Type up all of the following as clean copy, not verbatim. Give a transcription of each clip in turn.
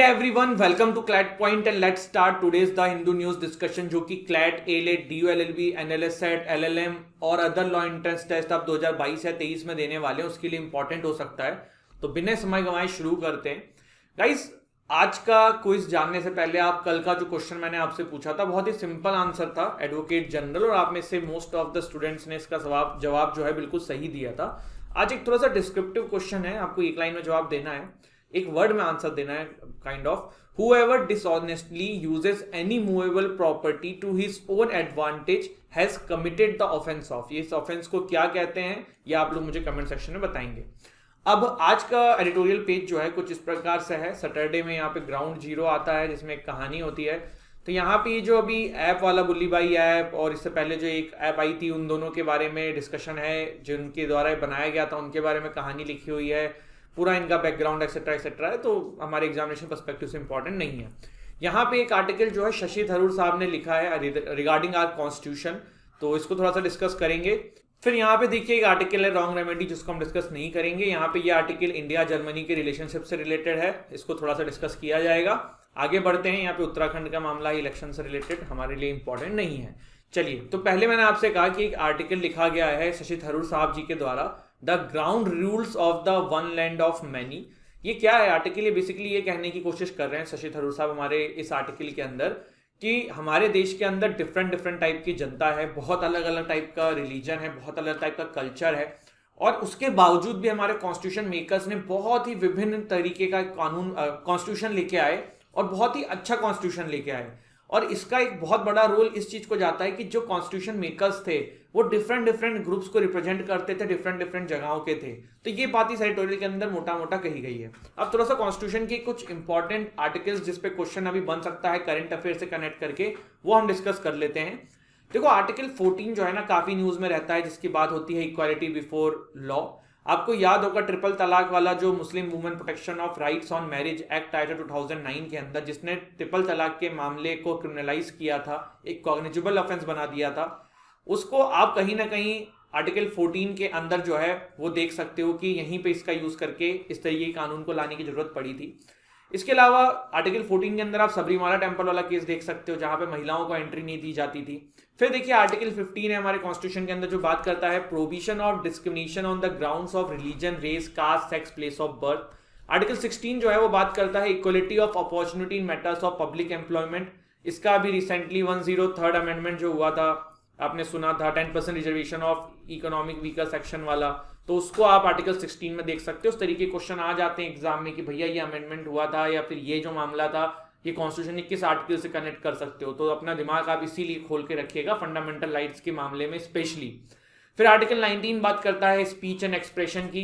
Everyone, welcome to CLAT point and let's start today's the Hindu news discussion, जो कि CLAT, AILET, DU LLB, NLS SET, LLM और other law entrance test आप 2022 या 23 में देने वाले हैं, उसके लिए इंपॉर्टेंट हो सकता है। तो बिना समय गंवाए शुरू करते हैं। गाइस, आज का क्विज जानने से पहले आप कल का जो क्वेश्चन मैंने आपसे पूछा था, बहुत ही सिंपल आंसर था, एडवोकेट जनरल, और आप में से मोस्ट ऑफ द स्टूडेंट्स ने इसका जवाब जो है बिल्कुल सही दिया था। आज एक थोड़ा सा डिस्क्रिप्टिव क्वेश्चन है, आपको एक लाइन में जवाब देना है, एक वर्ड में आंसर देना है, kind of whoever dishonestly uses any movable property to his own advantage has committed the offense of। ये इस ऑफेंस को क्या कहते हैं ये आप लोग मुझे कमेंट सेक्शन में बताएंगे। अब आज का एडिटोरियल पेज जो है कुछ इस प्रकार से है। सैटरडे में यहाँ पे ग्राउंड जीरो आता है जिसमें एक कहानी होती है। तो यहाँ पे जो अभी ऐप वाला बुल्ली बाई ऐप और इससे पहले जो एक ऐप आई थी, उन दोनों के बारे में डिस्कशन है, जिनके द्वारा बनाया गया था उनके बारे में कहानी लिखी हुई है, पूरा इनका बैकग्राउंड एक्सेट्रा एक्सेट्रा है। तो हमारे एग्जामिनेशन पर्सपेक्टिव से इंपॉर्टेंट नहीं है। यहाँ पे एक आर्टिकल जो है शशि थरूर साहब ने लिखा है रिगार्डिंग आवर कॉन्स्टिट्यूशन, तो इसको थोड़ा सा डिस्कस करेंगे। फिर यहाँ पे देखिए एक आर्टिकल है रॉन्ग रेमेडी, जिसको हम डिस्कस नहीं करेंगे। यहाँ पे ये आर्टिकल इंडिया जर्मनी के रिलेशनशिप से रिलेटेड है, इसको थोड़ा सा डिस्कस किया जाएगा। आगे बढ़ते हैं। यहाँ पे उत्तराखंड का मामला इलेक्शन से रिलेटेड हमारे लिए इंपॉर्टेंट नहीं है। चलिए, तो पहले मैंने आपसे कहा कि एक आर्टिकल लिखा गया है शशि थरूर साहब जी के द्वारा, the ground rules of the one land of many. ये क्या है आर्टिकल? ये बेसिकली ये कहने की कोशिश कर रहे हैं शशि थरूर साहब हमारे इस आर्टिकल के अंदर कि हमारे देश के अंदर डिफरेंट टाइप की जनता है, बहुत अलग अलग टाइप का रिलीजन है, बहुत अलग टाइप का कल्चर है, और उसके बावजूद भी हमारे कॉन्स्टिट्यूशन मेकर्स ने बहुत ही विभिन्न तरीके का कानून कॉन्स्टिट्यूशन लेके आए और बहुत ही अच्छा कॉन्स्टिट्यूशन लेके आए। और इसका एक बहुत बड़ा रोल इस चीज को जाता है कि जो कॉन्स्टिट्यूशन मेकर्स थे वो डिफरेंट ग्रुप्स को रिप्रेजेंट करते थे, डिफरेंट जगहों के थे। तो ये बात इस एडिटोरियल के अंदर मोटा मोटा कही गई है। अब थोड़ा सा कॉन्स्टिट्यूशन के कुछ इंपॉर्टेंट आर्टिकल्स जिस पे क्वेश्चन अभी बन सकता है करंट अफेयर से कनेक्ट करके, वो हम डिस्कस कर लेते हैं। देखो, आर्टिकल 14 जो है ना काफी न्यूज में रहता है, जिसकी बात होती है इक्वालिटी बिफोर लॉ। आपको याद होगा ट्रिपल तलाक वाला जो Muslim women protection of rights on marriage act आया था 2009 के अंदर, जिसने ट्रिपल तलाक के मामले को क्रिमिनलाइज किया था, एक कॉग्निजेबल ऑफेंस बना दिया था। उसको आप कहीं ना कहीं आर्टिकल 14 के अंदर जो है वो देख सकते हो कि यहीं पे इसका यूज करके इस तरीके के कानून को लाने की जरूरत पड़ी थी। इसके अलावा आर्टिकल 14 के अंदर आप सबरीमाला टेम्पल वाला केस देख सकते हो, जहां पे महिलाओं को एंट्री नहीं दी जाती थी। फिर देखिए आर्टिकल 15 है हमारे कॉन्स्टिट्यूशन के अंदर, जो बात करता है prohibition of discrimination on the grounds of religion, race, caste, sex, place of birth. Article 16 जो है वो बात करता है equality of opportunity in matters of public employment. इसका अभी रिसेंटली 103rd अमेंडमेंट जो हुआ था, आपने सुना था 10% reservation of economic weaker section वाला, तो उसको आप आर्टिकल 16 में देख सकते हो। उस तरीके क्वेश्चन आ जाते हैं एग्जाम में कि भैया ये अमेंडमेंट हुआ था या फिर ये जो मामला था ये कॉन्स्टिट्यूशन ने किस आर्टिकल से कनेक्ट कर सकते हो। तो अपना दिमाग आप इसीलिए खोल के रखिएगा फंडामेंटल राइट्स के मामले में स्पेशली। फिर आर्टिकल 19 बात करता है स्पीच एंड एक्सप्रेशन की,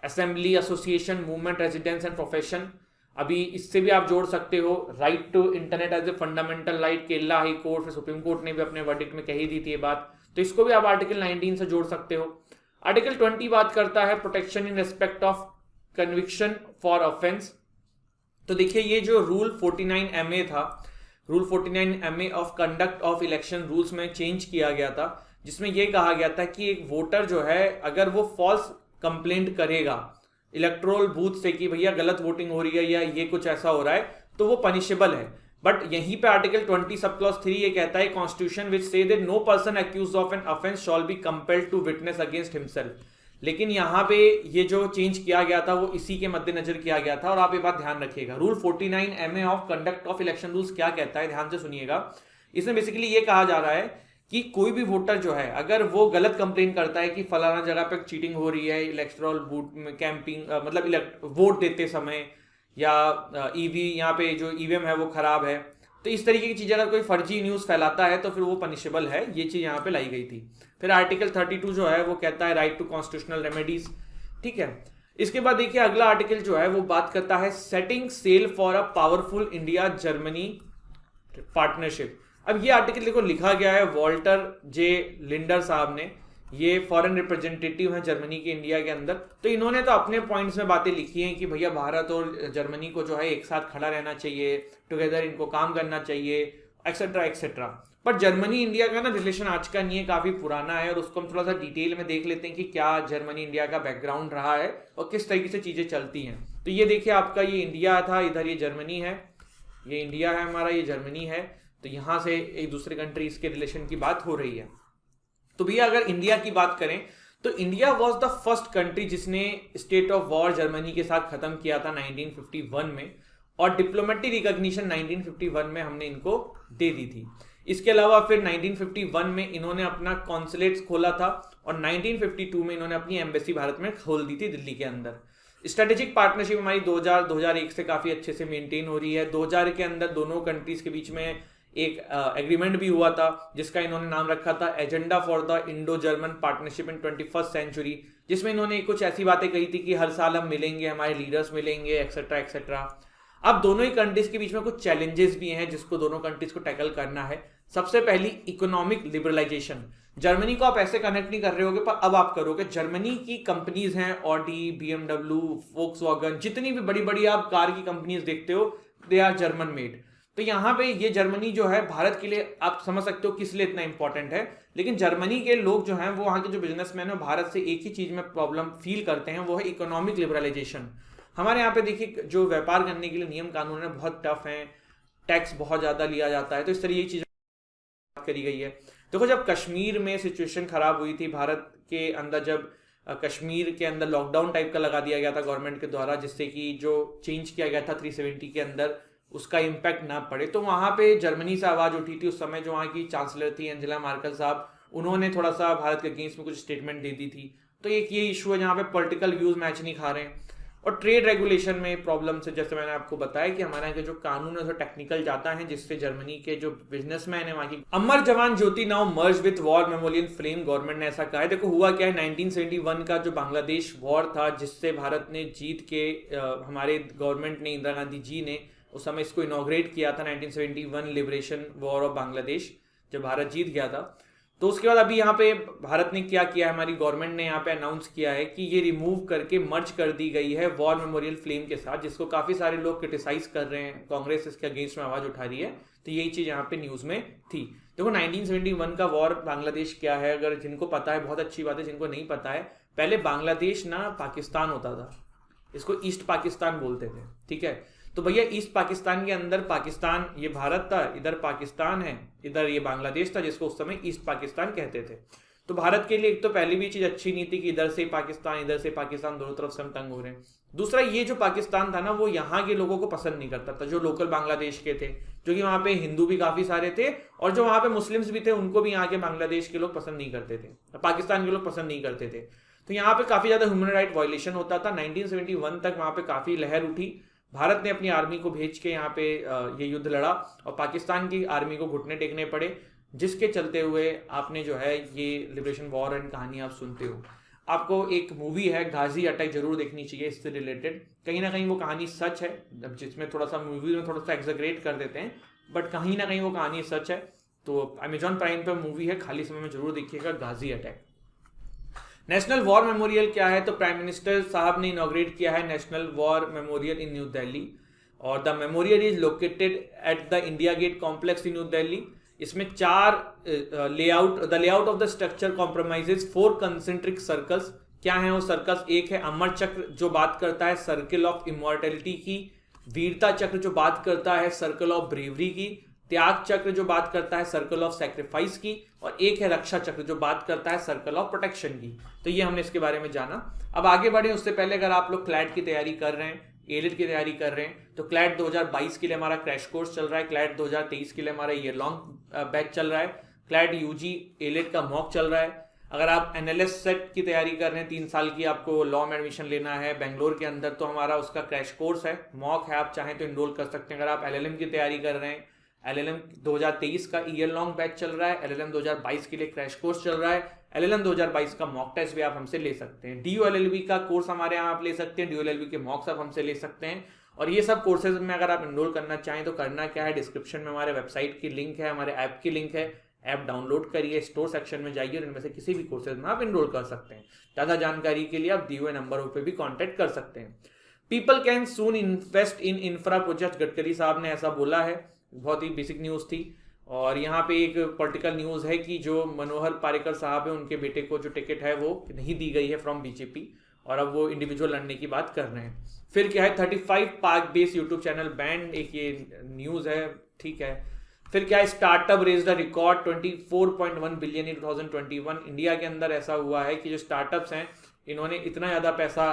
assembly, association, movement, residence and profession. अभी इससे भी आप जोड़ सकते हो right to internet as a fundamental right, Kerala high court, फिर सुप्रीम कोर्ट ने भी अपने वर्डिक्ट में कही दी थी ये बात, तो इसको भी आप आर्टिकल 19 से जोड़ सकते हो। आर्टिकल 20 बात करता है protection in respect of conviction for offence. तो देखिए ये जो रूल 49MA था, rule 49MA of conduct of election rules में चेंज किया गया था, जिसमें यह कहा गया था कि एक वोटर जो है अगर वो फॉल्स कंप्लेंट करेगा इलेक्ट्रोल बूथ से कि भैया गलत वोटिंग हो रही है या ये कुछ ऐसा हो रहा है, तो वो पनिशेबल है। बट यहीं पे आर्टिकल 20 सब क्लॉज 3 ये कहता है कॉन्स्टिट्यूशन विच से that no person accused of an offence shall be compelled to witness against himself. लेकिन यहाँ पे ये जो चेंज किया गया था वो इसी के मद्देनजर किया गया था। और आप ये बात ध्यान रखिएगा, rule 49MA of conduct of election rules क्या कहता है, ध्यान से सुनिएगा। इसमें बेसिकली ये कहा जा रहा है कि कोई भी वोटर जो है अगर वो गलत कंप्लेन करता है कि फलाना जगह पे चीटिंग हो रही है इलेक्टोरल बूथ में, कैंपिंग मतलब वोट देते समय, या ईवी यहाँ पे जो ईवीएम है वो खराब है, तो इस तरीके की चीजें अगर कोई फर्जी न्यूज फैलाता है तो फिर वो पनिशेबल है। ये चीज यहाँ पे लाई गई थी। फिर आर्टिकल 32 जो है वो कहता है राइट टू कॉन्स्टिट्यूशनल रेमेडीज, ठीक है। इसके बाद देखिए अगला आर्टिकल जो है वो बात करता है setting sail for a powerful India Germany partnership. अब ये आर्टिकल देखो लिखा गया है वॉल्टर जे लिंडर साहब ने, ये फॉरेन रिप्रेजेंटेटिव हैं जर्मनी के इंडिया के अंदर। तो इन्होंने तो अपने पॉइंट्स में बातें लिखी हैं कि भैया भारत और जर्मनी को जो है एक साथ खड़ा रहना चाहिए, टुगेदर इनको काम करना चाहिए, एक्सेट्रा एक्सेट्रा। पर जर्मनी इंडिया का ना रिलेशन आज का नहीं है, काफी पुराना है, और उसको हम थोड़ा सा डिटेल में देख लेते हैं कि क्या जर्मनी इंडिया का बैकग्राउंड रहा है और किस तरीके से चीजें चलती हैं। तो ये देखिए आपका ये इंडिया था, इधर ये जर्मनी है, ये इंडिया है हमारा, ये जर्मनी है। तो यहाँ से एक दूसरे कंट्रीज के रिलेशन की बात हो रही है। तो भैया अगर इंडिया की बात करें तो India was the first country जिसने स्टेट ऑफ वॉर जर्मनी के साथ खत्म किया था 1951 में, और डिप्लोमेटिक रिकॉग्निशन 1951 में हमने इनको दे दी थी। इसके अलावा फिर 1951 में इन्होंने अपना कॉन्सुलेट्स खोला था, और 1952 में इन्होंने अपनी एम्बेसी भारत में खोल दी थी दिल्ली के अंदर। स्ट्रेटेजिक पार्टनरशिप हमारी 2000-2001 से काफी अच्छे से मेंटेन हो रही है। 2000 के अंदर दोनों कंट्रीज के बीच में एक एग्रीमेंट भी हुआ था जिसका इन्होंने नाम रखा था agenda for the Indo German partnership in 21st century, जिसमें इन्होंने कुछ ऐसी बातें कही थी कि हर साल हम मिलेंगे, हमारे लीडर्स मिलेंगे, एक्सेट्रा एक्सेट्रा। अब दोनों ही कंट्रीज के बीच में कुछ चैलेंजेस भी हैं जिसको दोनों कंट्रीज को टैकल करना है। सबसे पहली इकोनॉमिक लिबरलाइजेशन। जर्मनी को आप ऐसे कनेक्ट नहीं कर रहे होगे, पर अब आप करोगे। जर्मनी की कंपनीज हैं ऑडी, बीएमडब्ल्यू, वोक्सवैगन, जितनी भी बड़ी बड़ी आप कार की कंपनीज देखते हो दे आर जर्मन मेड। तो यहाँ पे ये जर्मनी जो है भारत के लिए आप समझ सकते हो किस लिए इतना इंपॉर्टेंट है। लेकिन जर्मनी के लोग जो हैं वो वहाँ के जो बिजनेसमैन है भारत से एक ही चीज में प्रॉब्लम फील करते हैं, वो है इकोनॉमिक लिबरलाइजेशन। हमारे यहाँ पे देखिए जो व्यापार करने के लिए नियम कानून है बहुत टफ है, टैक्स बहुत ज्यादा लिया जाता है, तो इस तरह ये चीज करी गई है। देखो जब कश्मीर में सिचुएशन खराब हुई थी भारत के अंदर, जब कश्मीर के अंदर लॉकडाउन टाइप का लगा दिया गया था गवर्नमेंट के द्वारा, जिससे कि जो चेंज किया गया था 370 के अंदर उसका इम्पैक्ट ना पड़े, तो वहां पे जर्मनी से आवाज उठी थी। उस समय जो वहां की चांसलर थी एंजेला मार्केल साहब, उन्होंने थोड़ा सा भारत के अगेंस्ट में कुछ स्टेटमेंट दे दी थी। तो एक ये इशू है जहाँ पे पॉलिटिकल व्यूज मैच नहीं खा रहे हैं। और ट्रेड रेगुलेशन में प्रॉब्लम से, जैसे मैंने आपको बताया कि हमारे यहाँ के जो कानून है टेक्निकल जाता है, जिससे जर्मनी के जो बिजनेसमैन है वहाँ की Amar Jawan Jyoti now merge with war memorial flame, government ने ऐसा कहा है। देखो हुआ क्या है, 1971 का जो बांग्लादेश वॉर था जिससे भारत ने जीत के हमारे गवर्नमेंट ने, इंदिरा गांधी जी ने उस समय इसको इनॉग्रेट किया था 1971 लिबरेशन वॉर ऑफ बांग्लादेश, जब भारत जीत गया था। तो उसके बाद अभी यहाँ पे भारत ने क्या किया है, हमारी गवर्नमेंट ने यहाँ पे अनाउंस किया है कि ये रिमूव करके मर्ज कर दी गई है वॉर मेमोरियल फ्लेम के साथ, जिसको काफी सारे लोग क्रिटिसाइज कर रहे हैं, कांग्रेस इसके अगेंस्ट में आवाज उठा रही है। तो यही चीज यहाँ पे न्यूज में थी। देखो 1971 का वॉर बांग्लादेश क्या है, अगर जिनको पता है बहुत अच्छी बात है, जिनको नहीं पता है, पहले बांग्लादेश ना पाकिस्तान होता था, इसको ईस्ट पाकिस्तान बोलते थे, ठीक है। तो भैया ईस्ट पाकिस्तान के अंदर पाकिस्तान, ये भारत था, इधर पाकिस्तान है, इधर ये बांग्लादेश था, जिसको उस समय ईस्ट पाकिस्तान कहते थे। तो भारत के लिए एक तो पहली भी चीज अच्छी नहीं थी कि इधर से पाकिस्तान दोनों तरफ से हम तंग हो रहे हैं। दूसरा ये जो पाकिस्तान था ना, वो यहाँ के लोगों को पसंद नहीं करता था, जो लोकल बांग्लादेश के थे, जो कि वहां पे हिंदू भी काफी सारे थे, और जो वहां पे मुस्लिम्स भी थे, उनको भी यहाँ के बांग्लादेश के लोग पसंद नहीं करते थे, पाकिस्तान के लोग पसंद नहीं करते थे। तो यहाँ पे काफी ज्यादा ह्यूमन राइट वायलेशन होता था। 1971 तक वहां पे काफी लहर उठी, भारत ने अपनी आर्मी को भेज के यहाँ पे ये युद्ध लड़ा, और पाकिस्तान की आर्मी को घुटने टेकने पड़े, जिसके चलते हुए आपने जो है ये लिबरेशन वॉर एंड कहानी आप सुनते हो। आपको एक मूवी है गाजी अटैक जरूर देखनी चाहिए इससे रिलेटेड, कहीं ना कहीं वो कहानी सच है, जिसमें थोड़ा सा मूवी में थोड़ा सा एग्जैगरेट कर देते हैं, बट कहीं ना कहीं वो कहानी सच है। तो अमेजॉन प्राइम पे मूवी है, खाली समय में जरूर देखिएगा गाजी अटैक। नेशनल वॉर मेमोरियल क्या है, तो प्राइम मिनिस्टर साहब ने इनॉग्रेट किया है national war memorial in new Delhi, और the memorial is located at the India Gate complex in new Delhi. इसमें the layout of the structure compromises 4 concentric circles. क्या है वो सर्कल्स, एक है अमर चक्र जो बात करता है सर्कल ऑफ इमॉर्टेलिटी की, वीरता चक्र जो बात करता है सर्कल ऑफ ब्रेवरी की, त्याग चक्र जो बात करता है सर्कल ऑफ सैक्रिफाइस की, और एक है रक्षा चक्र जो बात करता है सर्कल ऑफ प्रोटेक्शन की। तो ये हमने इसके बारे में जाना। अब आगे बढ़े उससे पहले अगर आप लोग क्लैट की तैयारी कर रहे हैं, एलिट की तैयारी कर रहे हैं, तो क्लैट 2022 के लिए हमारा क्रैश कोर्स चल रहा है, क्लैट 2023 के लिए हमारा ईयर लॉन्ग बैच चल रहा है, क्लैट यूजी एलिट का मॉक चल रहा है। अगर आप एनएलएस सेट की तैयारी कर रहे हैं, 3 साल की आपको लॉ में एडमिशन लेना है बेंगलोर के अंदर, तो हमारा उसका क्रैश कोर्स है, मॉक है, आप चाहें तो इनरोल कर सकते हैं। अगर आप एलएलएम की तैयारी कर रहे हैं, एलएलएम 2023 का ईयर लॉन्ग बैच चल रहा है, एलएलएम 2022 के लिए क्रैश कोर्स चल रहा है, एलएलएम 2022 का मॉक टेस्ट भी आप हमसे ले सकते हैं। डीयूएलएलबी का कोर्स हमारे यहाँ आप ले सकते हैं, डीयूएलएलबी के मॉक्स आप हमसे ले सकते हैं। और ये सब कोर्सेज में अगर आप एनरोल करना चाहें तो करना क्या है, डिस्क्रिप्शन में हमारे वेबसाइट की लिंक है, हमारे ऐप की लिंक है, ऐप डाउनलोड करिए, स्टोर सेक्शन में जाइए और इनमें से किसी भी कोर्सेज में आप एनरोल कर सकते हैं। ज़्यादा जानकारी के लिए आप दिए हुए नंबरों पर भी कॉन्टैक्ट कर सकते हैं। People can soon invest in infra project, Gadkari साहब ने ऐसा बोला है, बहुत ही बेसिक न्यूज़ थी। और यहाँ पे एक पॉलिटिकल न्यूज़ है कि जो मनोहर पारिकर साहब है, उनके बेटे को जो टिकट है वो नहीं दी गई है फ्रॉम बीजेपी, और अब वो इंडिविजुअल लड़ने की बात कर रहे हैं। फिर क्या है, 35 पाक बेस्ड यूट्यूब चैनल बैंड, एक ये न्यूज़ है, ठीक है। फिर क्या है, startup raise the record 24.1 billion in 2021। India के अंदर ऐसा हुआ है कि जो स्टार्टअप्स हैं इन्होंने इतना ज़्यादा पैसा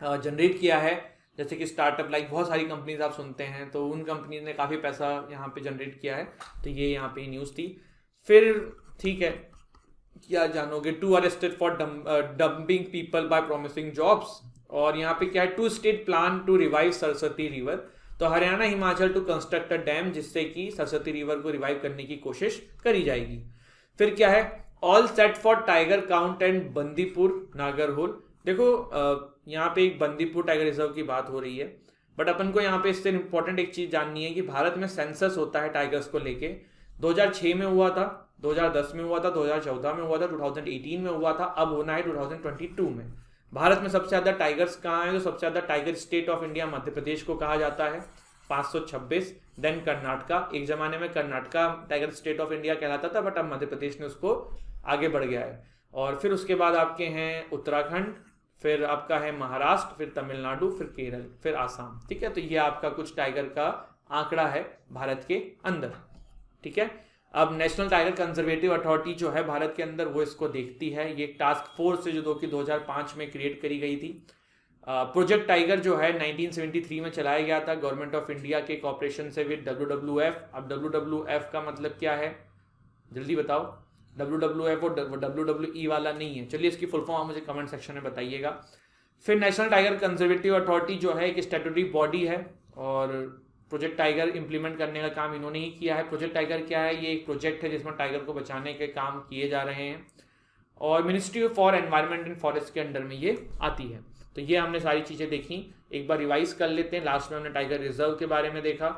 जनरेट किया है, जैसे कि स्टार्टअप लाइक बहुत सारी कंपनीज आप सुनते हैं, तो उन कंपनीज ने काफ़ी पैसा यहाँ पे जनरेट किया है। तो ये यहाँ पे न्यूज़ थी। फिर ठीक है, क्या जानोगे, 2 arrested for dumping people by promising jobs. और यहाँ पे क्या है, 2 state plan to revive Saraswati river. तो Haryana Himachal to construct a dam, जिससे कि सरस्वती रिवर को रिवाइव करने की कोशिश करी जाएगी। फिर क्या है, all set for tiger count and Bandipur Nagarhole. देखो यहाँ पे एक बंदीपुर टाइगर रिजर्व की बात हो रही है, बट अपन को यहाँ पे इससे इंपॉर्टेंट एक चीज जाननी है कि भारत में सेंसस होता है टाइगर्स को लेके। 2006 में हुआ था, 2010 में हुआ था, 2014 में हुआ था, 2018 में हुआ था, अब होना है 2022 में। भारत में सबसे ज्यादा टाइगर्स कहाँ है, तो सबसे ज्यादा tiger state of India Madhya Pradesh को कहा जाता है, 526। देन कर्नाटका, एक जमाने में Karnataka tiger state of India कहलाता था, बट अब मध्य प्रदेश ने उसको आगे बढ़ गया है। और फिर उसके बाद आपके हैं उत्तराखंड, फिर आपका है महाराष्ट्र, फिर तमिलनाडु, फिर केरल, फिर आसाम। ठीक है, तो ये आपका कुछ टाइगर का आंकड़ा है भारत के अंदर। ठीक है, अब नेशनल टाइगर कंजर्वेटिव अथॉरिटी जो है भारत के अंदर, वो इसको देखती है। ये टास्क फोर्स है जो कि 2005 में क्रिएट करी गई थी। प्रोजेक्ट टाइगर जो है 1973 में चलाया गया था गवर्नमेंट ऑफ इंडिया के कॉपरेशन से विद WWF। अब WWF का मतलब क्या है, जल्दी बताओ। WWF और WWE वाला नहीं है। चलिए इसकी फुल फॉर्म मुझे कमेंट सेक्शन में बताइएगा। फिर नेशनल टाइगर कंजर्वेटिव अथॉरिटी जो है एक स्टैट्यूटरी बॉडी है, और प्रोजेक्ट टाइगर इंप्लीमेंट करने का काम इन्होंने ही किया है। प्रोजेक्ट टाइगर क्या है, ये एक प्रोजेक्ट है जिसमें टाइगर को बचाने के काम किए जा रहे हैं, और ministry for environment and forest के अंडर में ये आती है। तो ये हमने सारी चीज़ें देखी, एक बार रिवाइज कर लेते हैं। लास्ट में हमने टाइगर रिजर्व के बारे में देखा,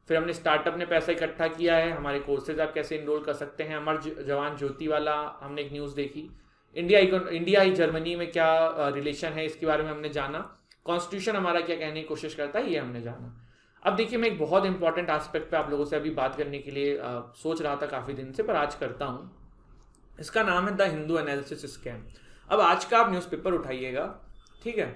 फिर हमने स्टार्टअप ने पैसा इकट्ठा किया है, हमारे कोर्सेज आप कैसे इनरोल कर सकते हैं, अमर जवान ज्योति वाला हमने एक न्यूज़ देखी, इंडिया ही जर्मनी में क्या रिलेशन है इसके बारे में हमने जाना, कॉन्स्टिट्यूशन हमारा क्या कहने की कोशिश करता है ये हमने जाना। अब देखिए, मैं एक बहुत इंपॉर्टेंट एस्पेक्ट पे आप लोगों से अभी बात करने के लिए सोच रहा था काफ़ी दिन से, पर आज करता हूँ। इसका नाम है द हिंदू एनालिसिस स्कैम। अब आज का आप न्यूज़पेपर उठाइएगा, ठीक है,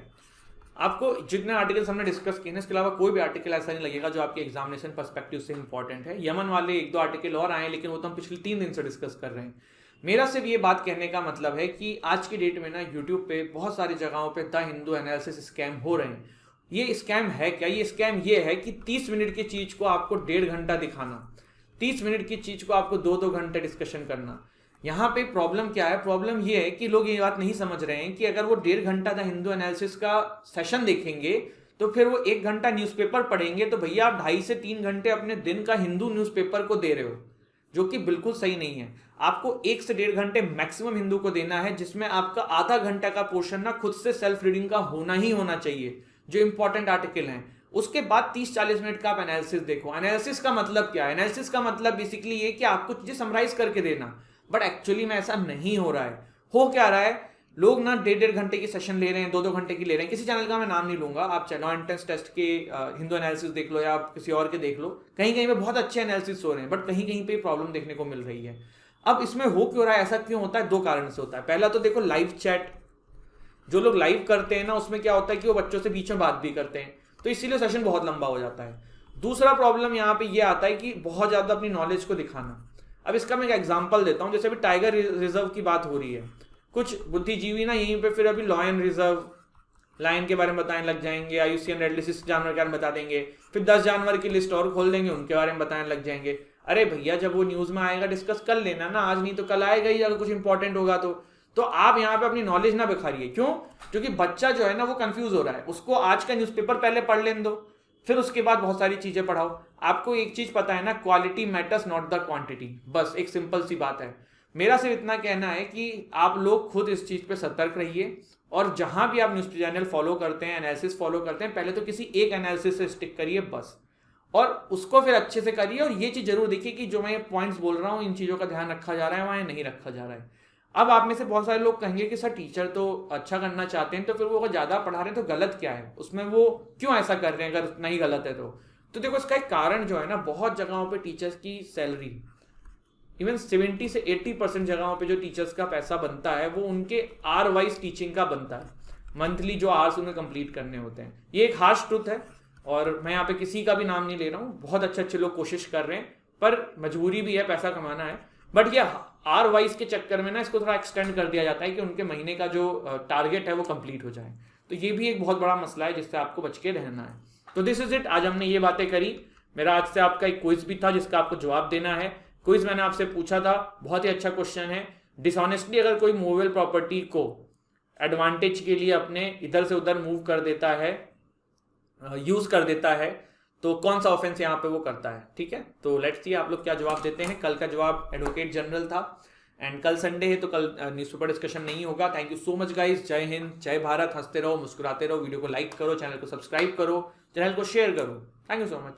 आपको जितने आर्टिकल्स हमने डिस्कस किए ना, इसके अलावा कोई भी आर्टिकल ऐसा नहीं लगेगा जो आपके एग्जामिनेशन पर्सपेक्टिव से इंपॉर्टेंट है। यमन वाले 1-2 आर्टिकल और आए, लेकिन वो तो हम पिछले 3 दिन से डिस्कस कर रहे हैं। मेरा सिर्फ ये बात कहने का मतलब है कि आज की डेट में ना यूट्यूब पे बहुत सारी जगहों पे द हिंदू एनालिसिस स्कैम हो रहे हैं। ये स्कैम है क्या, ये स्कैम ये है कि 30 मिनट की चीज को आपको 1.5 घंटा दिखाना, 30 मिनट की चीज को आपको 2-2 घंटे डिस्कशन करना। यहाँ पे प्रॉब्लम क्या है, प्रॉब्लम ये है कि लोग ये बात नहीं समझ रहे हैं कि अगर वो 1.5 घंटा द हिंदू एनालिसिस का सेशन देखेंगे तो फिर वो 1 घंटा न्यूज़पेपर पढ़ेंगे, तो भैया आप 2.5 से 3 घंटे अपने दिन का हिंदू न्यूज़पेपर को दे रहे हो, जो कि बिल्कुल सही नहीं है। आपको 1 से 1.5 घंटे मैक्सिमम हिंदू को देना है, जिसमें आपका आधा घंटा का पोर्शन ना खुद से सेल्फ रीडिंग का होना ही होना चाहिए, जो इंपॉर्टेंट आर्टिकल हैं। उसके बाद 30-40 मिनट का आप एनालिसिस देखो। एनालिसिस का मतलब क्या है, एनालिसिस का मतलब बेसिकली ये कि आपको चीजें समराइज करके देना, बट एक्चुअली में ऐसा नहीं हो रहा है। हो क्या रहा है, लोग ना 1.5 घंटे की सेशन ले रहे हैं, 2-2 घंटे की ले रहे हैं। किसी चैनल का मैं नाम नहीं लूंगा, आप लॉ एंट्रेंस टेस्ट के हिंदू एनालिसिस देख लो या आप किसी और के देख लो, कहीं कहीं पे बहुत अच्छे एनालिसिस हो रहे हैं, बट कहीं कहीं पे प्रॉब्लम देखने को मिल रही है। अब इसमें हो क्यों रहा है, ऐसा क्यों होता है, 2 कारण से होता है। पहला तो देखो लाइव चैट, जो लोग लाइव करते हैं ना, उसमें क्या होता है कि वो बच्चों से बीच में बात भी करते हैं, तो इसीलिए सेशन बहुत लंबा हो जाता है। दूसरा प्रॉब्लम यहाँ पे ये आता है कि बहुत ज्यादा अपनी नॉलेज को दिखाना। अब इसका मैं एक एग्जांपल देता हूँ, जैसे अभी टाइगर रिजर्व की बात हो रही है, कुछ बुद्धिजीवी ना यहीं पे फिर अभी लॉयन रिजर्व, लायन के बारे में बताने लग जाएंगे, IUCN रेड लिस्ट जानवर के बारे में बता देंगे, फिर 10 जानवर की लिस्ट और खोल देंगे, उनके बारे में बताने लग जाएंगे। अरे भैया, जब वो न्यूज में आएगा डिस्कस कर लेना ना, आज नहीं तो कल आएगा ही, अगर कुछ इंपॉर्टेंट होगा तो आप यहाँ पे अपनी नॉलेज ना बिखारिए। क्यों? क्योंकि बच्चा जो है ना वो कंफ्यूज हो रहा है, उसको आज का न्यूज़पेपर पहले पढ़ लेने दो, फिर उसके बाद बहुत सारी चीजें पढ़ाओ। आपको एक चीज पता है ना, quality matters not the quantity, बस एक सिंपल सी बात है। मेरा सिर्फ इतना कहना है कि आप लोग खुद इस चीज पे सतर्क रहिए, और जहां भी आप न्यूज चैनल फॉलो करते हैं, एनालिसिस फॉलो करते हैं, पहले तो किसी एक एनालिसिस से स्टिक करिए बस, और उसको फिर अच्छे से करिए। और ये चीज जरूर देखिए कि जो मैं पॉइंट्स बोल रहा हूँ, इन चीजों का ध्यान रखा जा रहा है वहां नहीं रखा जा रहा है। अब आप में से बहुत सारे लोग कहेंगे कि सर टीचर तो अच्छा करना चाहते हैं, तो फिर वो अगर ज्यादा पढ़ा रहे हैं तो गलत क्या है उसमें, वो क्यों ऐसा कर रहे हैं अगर उतना ही गलत है तो देखो इसका एक कारण जो है ना, बहुत जगहों पे टीचर्स की सैलरी, इवन 70 से 80% जगहों पे जो टीचर्स का पैसा बनता है वो उनके आर वाइज टीचिंग का बनता है। मंथली जो आवर्स उन्हें कंप्लीट करने होते हैं। ये एक हार्श ट्रुथ है और मैं यहाँ पे किसी का भी नाम नहीं ले रहा हूँ, बहुत अच्छे अच्छे लोग कोशिश कर रहे हैं, पर मजबूरी भी है, पैसा कमाना है। बट ये आर वाइज के चक्कर में ना इसको थोड़ा एक्सटेंड कर दिया जाता है कि उनके महीने का जो टारगेट है वो कंप्लीट हो जाए। तो ये भी एक बहुत बड़ा मसला है जिससे आपको बच के रहना है। तो दिस इज इट, आज हमने ये बातें करी। मेरा आज से आपका एक क्विज भी था जिसका आपको जवाब देना है। क्विज मैंने आपसे पूछा था, बहुत ही अच्छा क्वेश्चन है। डिसऑनेस्टली अगर कोई मूवेबल प्रॉपर्टी को एडवांटेज के लिए अपने इधर से उधर मूव कर देता है, यूज कर देता है, तो कौन सा ऑफेंस यहाँ पे वो करता है, ठीक है। तो लेट्स सी आप लोग क्या जवाब देते हैं। कल का जवाब एडवोकेट जनरल था एंड कल संडे है तो कल न्यूज़पेपर डिस्कशन नहीं होगा। Thank you so much guys, जय हिंद, जय भारत, हंसते रहो, मुस्कुराते रहो, वीडियो को लाइक करो, चैनल को सब्सक्राइब करो, चैनल को शेयर करो। Thank you so much.